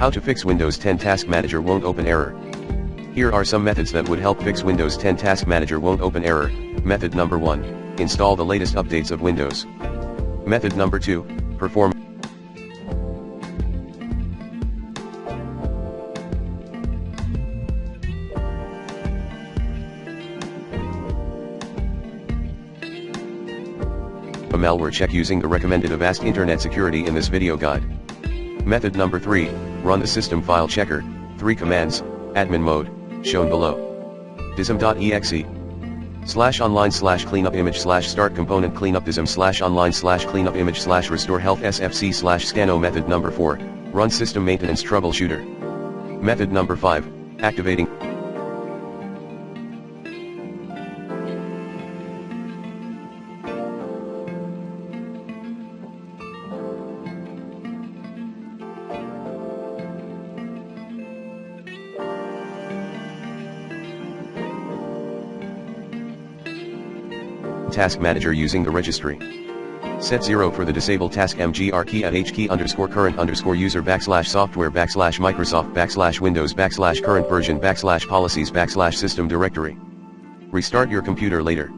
How to fix Windows 10 Task Manager won't open error. Here are some methods that would help fix Windows 10 Task Manager won't open error. Method number 1, install the latest updates of Windows. Method number 2, perform a malware check using the recommended Avast Internet Security in this video guide. Method number 3, run the system file checker, 3 commands, admin mode, shown below. dism.exe /online /cleanup image /start component cleanup dism /online /cleanup image /restore health sfc /scano. Method number 4, run system maintenance troubleshooter. Method number 5, activating Task Manager using the registry. Set 0 for the disable task mgr key at h key _current _user /software /Microsoft /Windows /current version /policies /system directory. Restart your computer later.